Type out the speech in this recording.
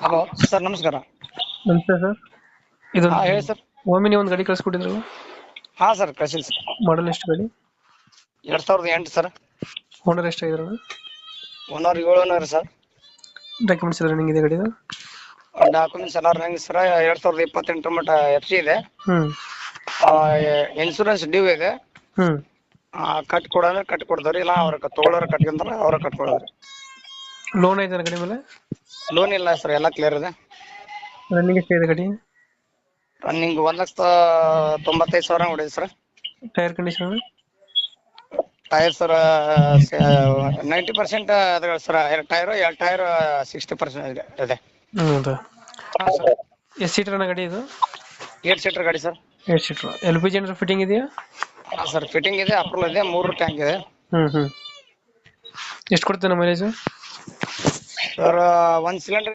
Hello sir, ನಮಸ್ಕಾರ. ನಮಸ್ತೆ sir. ಇದು ಹಾಂ, ಹೇಳಿ ಸರ್. ಓಮಿನಿ ಒಂದು ಗಾಡಿ ಕಳಿಸ್ಕೊಟ್ಟಿದ್ರಲ್ಲ, ಹಾಂ ಸರ್, ಕಳಿಸಿಲ್ಲ ಸರ್. ಮಾಡಲ್ ಎಷ್ಟು ಗಾಡಿ? 2008 ಸರ್. ಓನರ್ ಎಷ್ಟಾಗಿದ್ರಲ್ಲ? Owner 7 sir. ಡಾಕ್ಯುಮೆಂಟ್ಸ್ ಎಲ್ಲ ರನ್ನಿಂಗ್ ಇದೆ ಗಾಡಿದು? ಡಾಕ್ಯುಮೆಂಟ್ಸ್ ಎಲ್ಲ ರನ್ನಿಂಗ್ ಸರ್. 2028 ಮಟ್ಟ FC ಇದೆ. ಹ್ಮ್ ಇನ್ಸೂರೆನ್ಸ್ ಡ್ಯೂ ಇದೆ. ಹ್ಮ್ ಕಟ್ ಕೊಡೋದ್ರೆ ಕಟ್ ಕೊಡ್ತಾರೆ, ಇಲ್ಲ ಅವ್ರ ತೊಗೊಳೋರು ಕಟ್ಕೊಂತಾರೆ, ಅವ್ರ ಕಟ್ಕೊಳೋದ್ರಿ. ಲೋನ್ ಐತೆ ಗಾಡಿ ಮೇಲೆ? ಲೋನ್ ಇಲ್ಲ ಸರ್, ಎಲ್ಲ ಕ್ಲಿಯರ್ ಇದೆ. ರನ್ನಿಂಗ್ ಎಷ್ಟಾಗಿದೆ ಗಾಡಿ? ರನ್ನಿಂಗ್ 1,95,000 ಹೊಡಿದೆ sir. Tyre condition? Tyre sir 90% ಅದ ಸರ್. 2 ಟೈರ್ 60% ಇದೆ. ಹೌದಾ? ಹಾಂ ಸರ್. ಎಷ್ಟು ಸೀಟರ್ ಗಾಡಿ ಇದು? 8 ಸೀಟರ್ ಗಾಡಿ ಸರ್. 8 ಸೀಟರ್. LPG ಏನಾದ್ರು ಫಿಟ್ಟಿಂಗ್ ಇದೆಯಾ? ಹಾಂ ಸರ್, ಫಿಟ್ಟಿಂಗ್ ಇದೆ, ಅಪ್ರೂವಲ್ ಇದೆ, 3 ಟ್ಯಾಂಕ್ ಇದೆ. ಹ್ಮ್ ಎಷ್ಟು ಕೊಡ್ತೇನೆ ಮೈಲೇಜ್ ಸರ್ 1 ಸಿಲಿಂಡರ್